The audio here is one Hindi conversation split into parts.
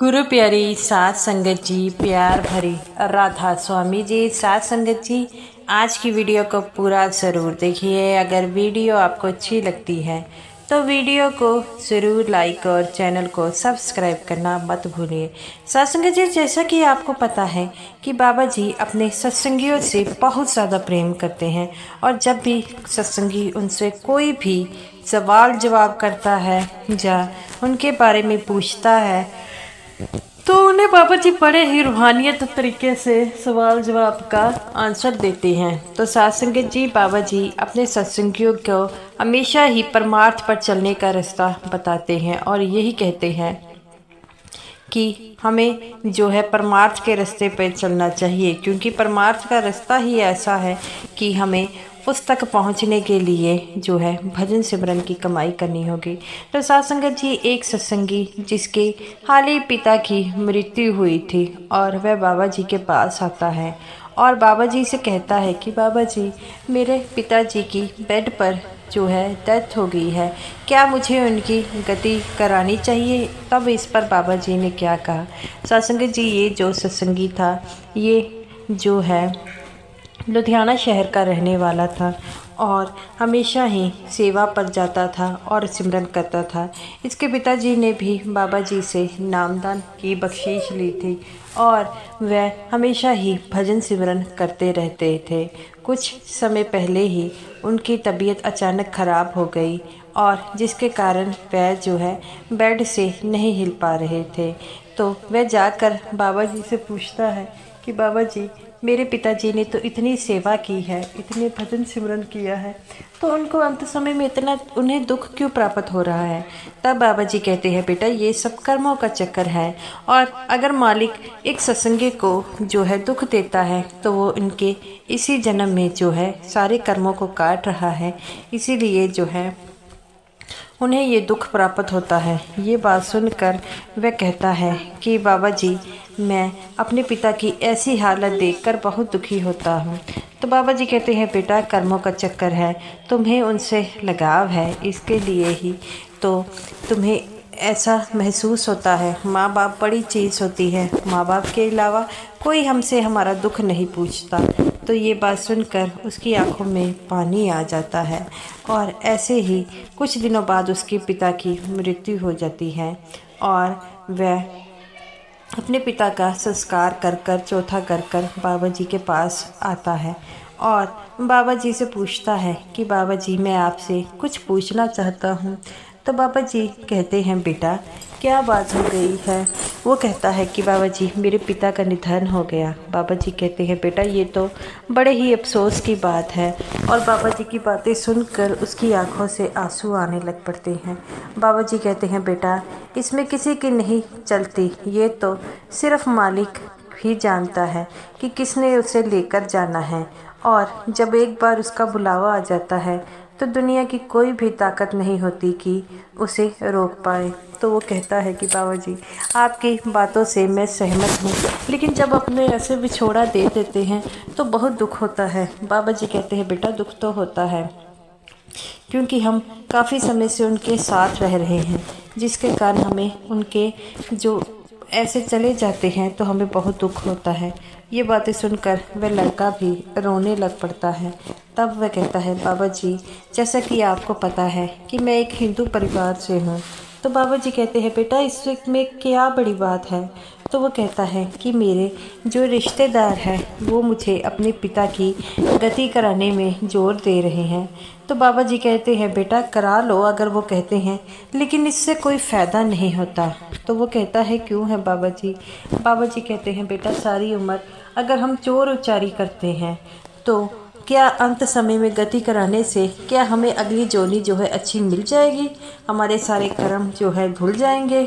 गुरु प्यारी सात संगत जी, प्यार भरी राधा स्वामी जी, सात संगत जी, आज की वीडियो को पूरा ज़रूर देखिए। अगर वीडियो आपको अच्छी लगती है तो वीडियो को ज़रूर लाइक और चैनल को सब्सक्राइब करना मत भूलिए। सात संगत जी, जैसा कि आपको पता है कि बाबा जी अपने सत्संगियों से बहुत ज़्यादा प्रेम करते हैं और जब भी सत्संगी उनसे कोई भी सवाल जवाब करता है या उनके बारे में पूछता है तो उन्हें बाबा जी बड़े ही रूहानियत तरीके से सवाल जवाब का आंसर देते हैं। तो सात संगत जी, बाबा जी अपने सत्संगियों को हमेशा ही परमार्थ पर चलने का रास्ता बताते हैं और यही कहते हैं कि हमें जो है परमार्थ के रास्ते पर चलना चाहिए, क्योंकि परमार्थ का रास्ता ही ऐसा है कि हमें उस तक पहुंचने के लिए जो है भजन सिमरन की कमाई करनी होगी। तो सात संगत जी, एक सत्संगी जिसके हाल ही पिता की मृत्यु हुई थी और वह बाबा जी के पास आता है और बाबा जी से कहता है कि बाबा जी, मेरे पिताजी की बेड पर जो है डेथ हो गई है, क्या मुझे उनकी गति करानी चाहिए? तब इस पर बाबा जी ने क्या कहा? सत्संगत जी, ये जो सत्संगी था ये जो है लुधियाना शहर का रहने वाला था और हमेशा ही सेवा पर जाता था और सिमरन करता था। इसके पिताजी ने भी बाबा जी से नामदान की बख्शीश ली थी और वह हमेशा ही भजन सिमरन करते रहते थे। कुछ समय पहले ही उनकी तबीयत अचानक ख़राब हो गई और जिसके कारण वह जो है बेड से नहीं हिल पा रहे थे। तो वह जाकर बाबा जी से पूछता है कि बाबा जी, मेरे पिताजी ने तो इतनी सेवा की है, इतने भजन सिमरन किया है, तो उनको अंत समय में इतना उन्हें दुख क्यों प्राप्त हो रहा है? तब बाबा जी कहते हैं, बेटा ये सब कर्मों का चक्कर है और अगर मालिक एक सत्संगी को जो है दुख देता है तो वो इनके इसी जन्म में जो है सारे कर्मों को काट रहा है, इसीलिए जो है उन्हें ये दुख प्राप्त होता है। ये बात सुनकर वह कहता है कि बाबा जी, मैं अपने पिता की ऐसी हालत देखकर बहुत दुखी होता हूँ। तो बाबा जी कहते हैं, बेटा कर्मों का चक्कर है, तुम्हें उनसे लगाव है, इसके लिए ही तो तुम्हें ऐसा महसूस होता है। माँ बाप बड़ी चीज़ होती है, माँ बाप के अलावा कोई हमसे हमारा दुख नहीं पूछता। तो ये बात सुनकर उसकी आंखों में पानी आ जाता है और ऐसे ही कुछ दिनों बाद उसके पिता की मृत्यु हो जाती है और वह अपने पिता का संस्कार कर चौथा कर बाबा जी के पास आता है और बाबा जी से पूछता है कि बाबा जी, मैं आपसे कुछ पूछना चाहता हूँ। तो बाबा जी कहते हैं, बेटा क्या बात हो गई है? वो कहता है कि बाबा जी, मेरे पिता का निधन हो गया। बाबा जी कहते हैं, बेटा ये तो बड़े ही अफसोस की बात है। और बाबा जी की बातें सुनकर उसकी आंखों से आंसू आने लग पड़ते हैं। बाबा जी कहते हैं, बेटा इसमें किसी की नहीं चलती, ये तो सिर्फ मालिक ही जानता है कि किसने उसे लेकर जाना है और जब एक बार उसका बुलावा आ जाता है तो दुनिया की कोई भी ताकत नहीं होती कि उसे रोक पाए। तो वो कहता है कि बाबा जी, आपकी बातों से मैं सहमत हूँ, लेकिन जब अपने ऐसे विछोड़ा दे देते हैं तो बहुत दुख होता है। बाबा जी कहते हैं, बेटा दुख तो होता है क्योंकि हम काफ़ी समय से उनके साथ रह रहे हैं, जिसके कारण हमें उनके जो ऐसे चले जाते हैं तो हमें बहुत दुख होता है। ये बातें सुनकर वह लड़का भी रोने लग पड़ता है। तब वह कहता है, बाबा जी, जैसा कि आपको पता है कि मैं एक हिंदू परिवार से हूँ। तो बाबा जी कहते हैं, बेटा इसमें क्या बड़ी बात है? तो वो कहता है कि मेरे जो रिश्तेदार हैं वो मुझे अपने पिता की गति कराने में जोर दे रहे हैं। तो बाबा जी कहते हैं, बेटा करा लो अगर वो कहते हैं, लेकिन इससे कोई फ़ायदा नहीं होता। तो वो कहता है, क्यों है बाबा जी? बाबा जी कहते हैं, बेटा सारी उम्र अगर हम चोर उचारी करते हैं तो क्या अंत समय में गति कराने से क्या हमें अगली जोनी जो है अच्छी मिल जाएगी? हमारे सारे कर्म जो है धुल जाएंगे?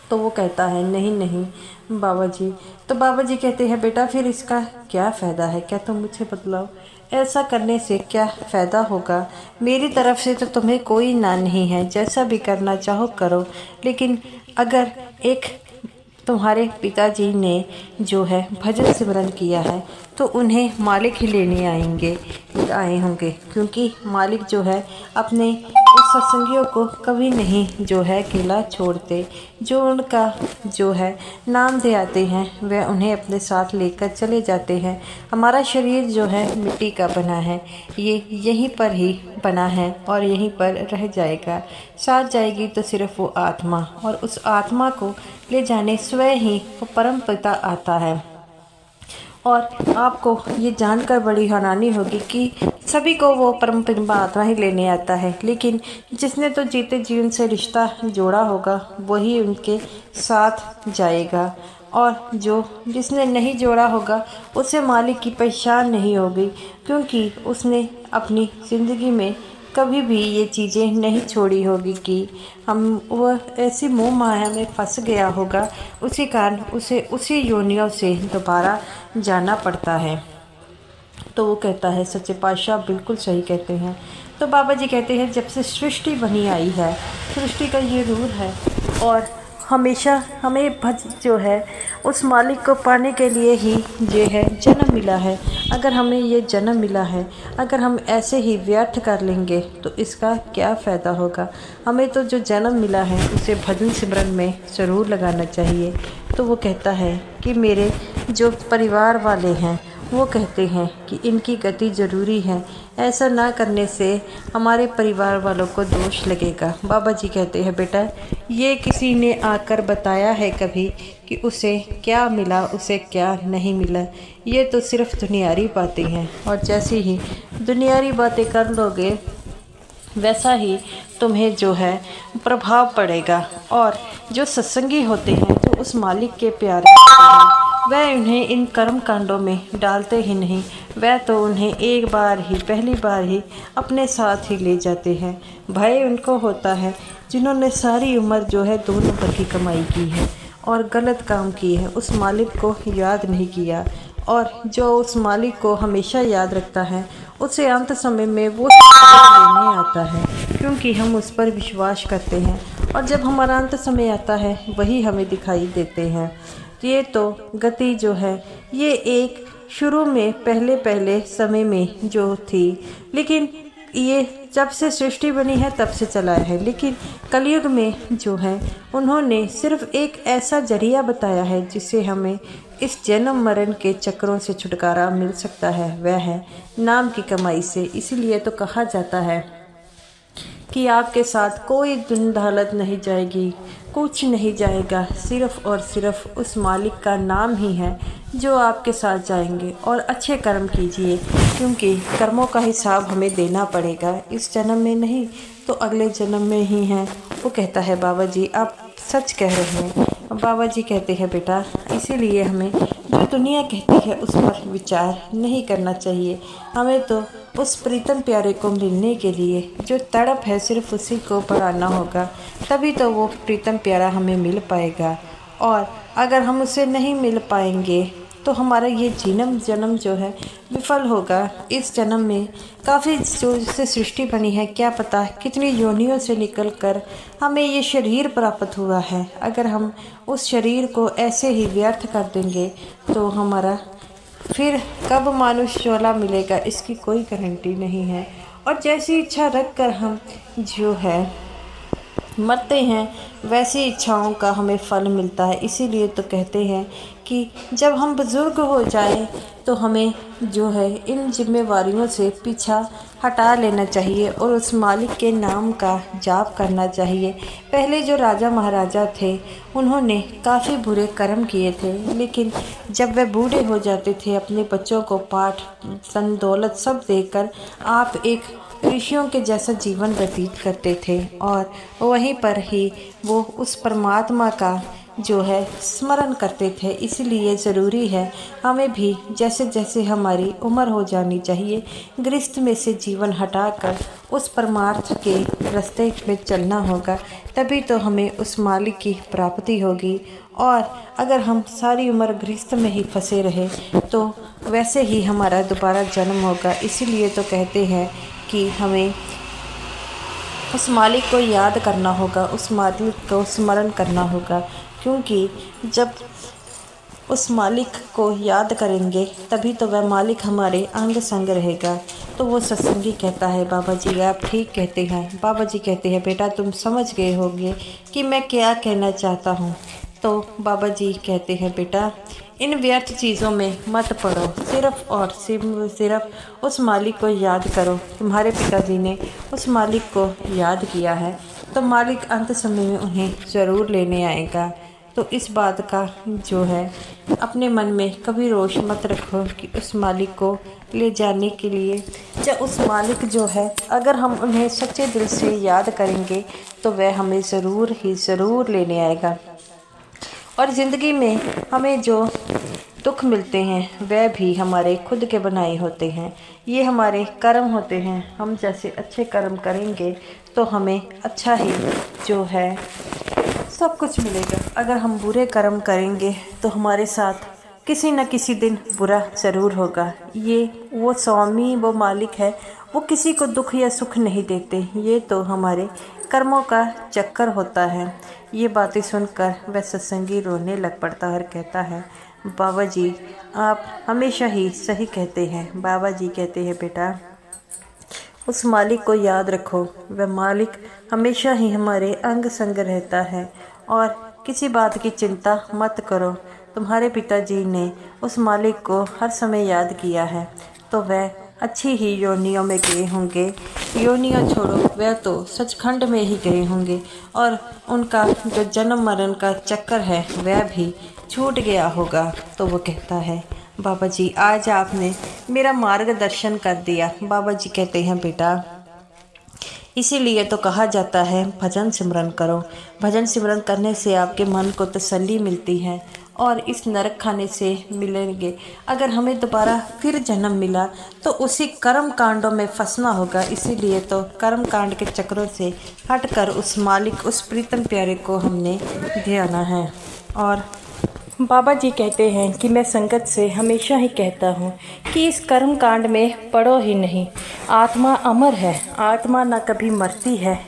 तो वो कहता है, नहीं नहीं बाबा जी। तो बाबा जी कहते हैं, बेटा फिर इसका क्या फ़ायदा है? क्या तुम मुझे बतलाओ, ऐसा करने से क्या फ़ायदा होगा? मेरी तरफ से तो तुम्हें कोई ना नहीं है, जैसा भी करना चाहो करो, लेकिन अगर एक तुम्हारे पिताजी ने जो है भजन सिमरन किया है तो उन्हें मालिक ही लेने आए होंगे, क्योंकि मालिक जो है अपने उस सत्संगियों को कभी नहीं जो है अकेला छोड़ते। जो उनका जो है नाम दे आते हैं वह उन्हें अपने साथ लेकर चले जाते हैं। हमारा शरीर जो है मिट्टी का बना है, ये यहीं पर ही बना है और यहीं पर रह जाएगा। साथ जाएगी तो सिर्फ वो आत्मा, और उस आत्मा को ले जाने स्वयं ही वो परम पिता आता है। और आपको ये जानकर बड़ी हैरानी होगी कि सभी को वो परम परमात्मा ही लेने आता है, लेकिन जिसने तो जीते जीवन से रिश्ता जोड़ा होगा वही उनके साथ जाएगा, और जिसने नहीं जोड़ा होगा उसे मालिक की पहचान नहीं होगी, क्योंकि उसने अपनी ज़िंदगी में कभी भी ये चीज़ें नहीं छोड़ी होगी कि वह ऐसी मोह माया में फंस गया होगा। उसी कारण उसे उसी योनियों से दोबारा जाना पड़ता है। तो वो कहता है सच्चे पातशाह बिल्कुल सही कहते हैं। तो बाबा जी कहते हैं जब से सृष्टि बनी आई है, सृष्टि का ये रूल है, और हमेशा हमें भज जो है उस मालिक को पाने के लिए ही ये है जन्म मिला है। अगर हमें ये जन्म मिला है, अगर हम ऐसे ही व्यर्थ कर लेंगे तो इसका क्या फ़ायदा होगा। हमें तो जो जन्म मिला है उसे भजन सिमरन में ज़रूर लगाना चाहिए। तो वो कहता है कि मेरे जो परिवार वाले हैं वो कहते हैं कि इनकी गति ज़रूरी है, ऐसा ना करने से हमारे परिवार वालों को दोष लगेगा। बाबा जी कहते हैं बेटा, ये किसी ने आकर बताया है कभी कि उसे क्या मिला, उसे क्या नहीं मिला? ये तो सिर्फ दुनियावी बातें हैं, और जैसे ही दुनियावी बातें कर लोगे वैसा ही तुम्हें जो है प्रभाव पड़ेगा। और जो सत्संगी होते हैं, जो उस मालिक के प्यारे होते हैं, वह उन्हें इन कर्म कांडों में डालते ही नहीं, वह तो उन्हें एक बार ही, पहली बार ही अपने साथ ही ले जाते हैं। भय उनको होता है जिन्होंने सारी उम्र जो है 2 नंबर की कमाई की है और गलत काम की है, उस मालिक को याद नहीं किया। और जो उस मालिक को हमेशा याद रखता है उसे अंत समय में वो लेने आता है, क्योंकि हम उस पर विश्वास करते हैं, और जब हमारा अंत समय आता है वही हमें दिखाई देते हैं। ये तो गति जो है ये एक शुरू में पहले समय में जो थी, लेकिन ये जब से सृष्टि बनी है तब से चला है। लेकिन कलयुग में जो है उन्होंने सिर्फ एक ऐसा जरिया बताया है जिससे हमें इस जन्म मरण के चक्रों से छुटकारा मिल सकता है, वह है नाम की कमाई से। इसीलिए तो कहा जाता है कि आपके साथ कोई धन-दौलत नहीं जाएगी, कुछ नहीं जाएगा, सिर्फ़ और सिर्फ उस मालिक का नाम ही है जो आपके साथ जाएंगे। और अच्छे कर्म कीजिए, क्योंकि कर्मों का हिसाब हमें देना पड़ेगा, इस जन्म में नहीं तो अगले जन्म में ही है। वो कहता है बाबा जी आप सच कह रहे हैं। बाबा जी कहते हैं बेटा, इसीलिए हमें जो दुनिया कहती है उस पर विचार नहीं करना चाहिए। हमें तो उस प्रीतम प्यारे को मिलने के लिए जो तड़प है सिर्फ उसी को बढ़ाना होगा, तभी तो वो प्रीतम प्यारा हमें मिल पाएगा। और अगर हम उसे नहीं मिल पाएंगे तो हमारा ये जन्म जो है विफल होगा। इस जन्म में काफ़ी जो से सृष्टि बनी है, क्या पता कितनी योनियों से निकलकर हमें ये शरीर प्राप्त हुआ है। अगर हम उस शरीर को ऐसे ही व्यर्थ कर देंगे तो हमारा फिर कब मानुष चोला मिलेगा इसकी कोई गारंटी नहीं है। और जैसी इच्छा रख कर हम जो है मरते हैं वैसी इच्छाओं का हमें फल मिलता है। इसीलिए तो कहते हैं कि जब हम बुज़ुर्ग हो जाएं तो हमें जो है इन जिम्मेवारियों से पीछा हटा लेना चाहिए और उस मालिक के नाम का जाप करना चाहिए। पहले जो राजा महाराजा थे उन्होंने काफ़ी बुरे कर्म किए थे, लेकिन जब वह बूढ़े हो जाते थे अपने बच्चों को पाठ धन दौलत सब देकर आप एक ऋषियों के जैसा जीवन व्यतीत करते थे, और वहीं पर ही वो उस परमात्मा का जो है स्मरण करते थे। इसलिए ज़रूरी है हमें भी जैसे जैसे हमारी उम्र हो जानी चाहिए गृहस्थ में से जीवन हटाकर उस परमार्थ के रास्ते में चलना होगा, तभी तो हमें उस मालिक की प्राप्ति होगी। और अगर हम सारी उम्र गृहस्थ में ही फंसे रहे तो वैसे ही हमारा दोबारा जन्म होगा। इसीलिए तो कहते हैं कि हमें उस मालिक को याद करना होगा, उस मालिक को स्मरण करना होगा, क्योंकि जब उस मालिक को याद करेंगे तभी तो वह मालिक हमारे अंग संग रहेगा। तो वो सत्संगी कहता है, बाबा जी आप ठीक कहते हैं। बाबा जी कहते हैं, बेटा तुम समझ गए होंगे कि मैं क्या कहना चाहता हूँ। तो बाबा जी कहते हैं, बेटा इन व्यर्थ चीज़ों में मत पड़ो, सिर्फ और सिर्फ उस मालिक को याद करो। तुम्हारे पिताजी ने उस मालिक को याद किया है तो मालिक अंत समय में उन्हें ज़रूर लेने आएगा। तो इस बात का जो है अपने मन में कभी रोष मत रखो कि उस मालिक को ले जाने के लिए या उस मालिक जो है अगर हम उन्हें सच्चे दिल से याद करेंगे तो वह हमें ज़रूर ही ज़रूर लेने आएगा। और ज़िंदगी में हमें जो दुख मिलते हैं वह भी हमारे खुद के बनाए होते हैं, ये हमारे कर्म होते हैं। हम जैसे अच्छे कर्म करेंगे तो हमें अच्छा ही जो है सब कुछ मिलेगा। अगर हम बुरे कर्म करेंगे तो हमारे साथ किसी न किसी दिन बुरा ज़रूर होगा। ये वो स्वामी वो मालिक है, वो किसी को दुख या सुख नहीं देते, ये तो हमारे कर्मों का चक्कर होता है। ये बातें सुनकर वह सत्संगी रोने लग पड़ता है और कहता है, बाबा जी आप हमेशा ही सही कहते हैं। बाबा जी कहते हैं, बेटा उस मालिक को याद रखो, वह मालिक हमेशा ही हमारे अंग संग रहता है और किसी बात की चिंता मत करो। तुम्हारे पिताजी ने उस मालिक को हर समय याद किया है तो वह अच्छी ही योनियों में गए होंगे। योनियाँ छोड़ो, वह तो सचखंड में ही गए होंगे और उनका जो जन्म मरण का चक्कर है वह भी छूट गया होगा। तो वो कहता है, बाबा जी आज आपने मेरा मार्गदर्शन कर दिया। बाबा जी कहते हैं, बेटा इसीलिए तो कहा जाता है भजन सिमरन करो। भजन सिमरन करने से आपके मन को तसल्ली मिलती है और इस नरक खाने से मिलेंगे। अगर हमें दोबारा फिर जन्म मिला तो उसी कर्म कांडों में फंसना होगा। इसीलिए तो कर्म कांड के चक्रों से हटकर उस मालिक उस प्रीतम प्यारे को हमने ध्याना है। और बाबा जी कहते हैं कि मैं संगत से हमेशा ही कहता हूँ कि इस कर्म कांड में पड़ो ही नहीं। आत्मा अमर है, आत्मा ना कभी मरती है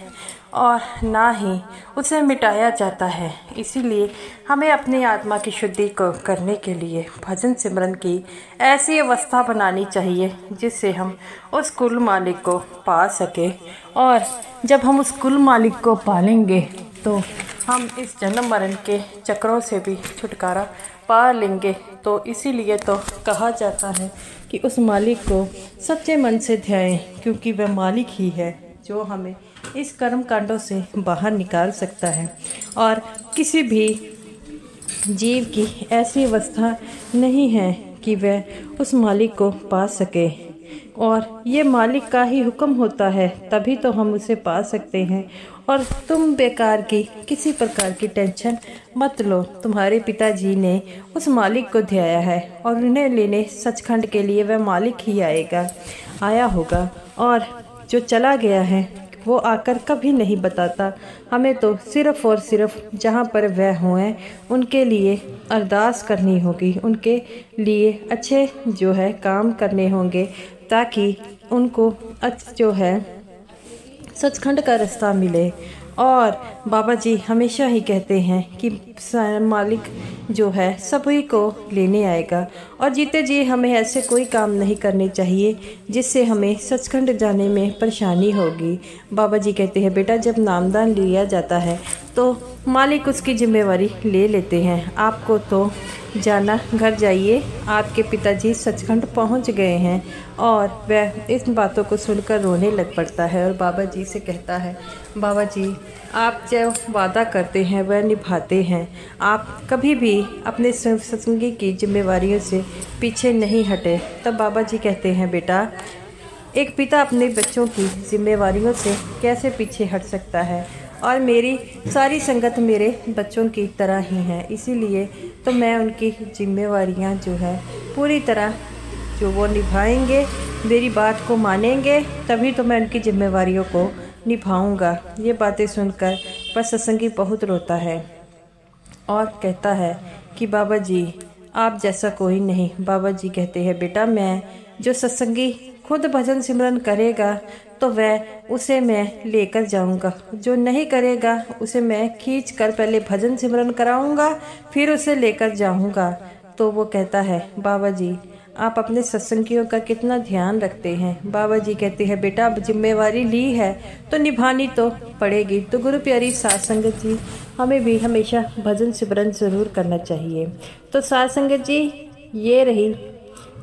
और ना ही उसे मिटाया जाता है। इसीलिए हमें अपनी आत्मा की शुद्धि को करने के लिए भजन सिमरन की ऐसी अवस्था बनानी चाहिए जिससे हम उस कुल मालिक को पा सके। और जब हम उस कुल मालिक को पालेंगे तो हम इस जन्म मरण के चक्रों से भी छुटकारा पा लेंगे। तो इसीलिए तो कहा जाता है कि उस मालिक को सच्चे मन से ध्याएं, क्योंकि वह मालिक ही है जो हमें इस कर्म कांडों से बाहर निकाल सकता है। और किसी भी जीव की ऐसी अवस्था नहीं है कि वह उस मालिक को पा सके और ये मालिक का ही हुक्म होता है तभी तो हम उसे पा सकते हैं। और तुम बेकार की किसी प्रकार की टेंशन मत लो। तुम्हारे पिताजी ने उस मालिक को ध्याया है और उन्हें लेने सचखंड के लिए वह मालिक ही आया होगा। और जो चला गया है वो आकर कभी नहीं बताता। हमें तो सिर्फ़ और सिर्फ जहाँ पर वह हुए उनके लिए अरदास करनी होगी, उनके लिए अच्छे जो है काम करने होंगे ताकि उनको जो है सचखंड का रास्ता मिले। और बाबा जी हमेशा ही कहते हैं कि मालिक जो है सभी को लेने आएगा और जीते जी हमें ऐसे कोई काम नहीं करने चाहिए जिससे हमें सचखंड जाने में परेशानी होगी। बाबा जी कहते हैं, बेटा जब नामदान लिया जाता है तो मालिक उसकी जिम्मेवारी ले लेते हैं। आपको तो जाना, घर जाइए, आपके पिताजी सचखंड पहुंच गए हैं। और वह इस बातों को सुनकर रोने लग पड़ता है और बाबा जी से कहता है, बाबा जी आप जो वादा करते हैं वह निभाते हैं, आप कभी भी अपने सत्संगी की जिम्मेवारियों से पीछे नहीं हटे। तब बाबा जी कहते हैं, बेटा एक पिता अपने बच्चों की जिम्मेवारियों से कैसे पीछे हट सकता है, और मेरी सारी संगत मेरे बच्चों की तरह ही है, इसीलिए तो मैं उनकी जिम्मेवारियां जो है पूरी तरह जो वो निभाएंगे, मेरी बात को मानेंगे, तभी तो मैं उनकी जिम्मेवारियों को निभाऊंगा। ये बातें सुनकर पर सत्संगी बहुत रोता है और कहता है कि बाबा जी आप जैसा कोई नहीं। बाबा जी कहते हैं, बेटा मैं जो सत्संगी खुद भजन सिमरन करेगा तो वह उसे मैं लेकर जाऊंगा, जो नहीं करेगा उसे मैं खींच कर पहले भजन सिमरन कराऊंगा फिर उसे लेकर जाऊंगा। तो वो कहता है, बाबा जी आप अपने सत्संगियों का कितना ध्यान रखते हैं। बाबा जी कहते हैं, बेटा अब जिम्मेवारी ली है तो निभानी तो पड़ेगी। तो गुरु प्यारी साथ संगत जी, हमें भी हमेशा भजन सिमरन ज़रूर करना चाहिए। तो साथ संगत जी, ये रही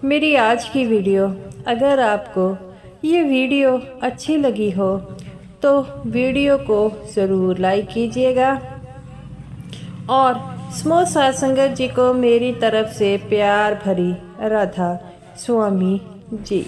मेरी आज की वीडियो। अगर आपको ये वीडियो अच्छी लगी हो तो वीडियो को ज़रूर लाइक कीजिएगा और स्मॉल साथ संगत जी को मेरी तरफ से प्यार भरी राधा स्वामी जी।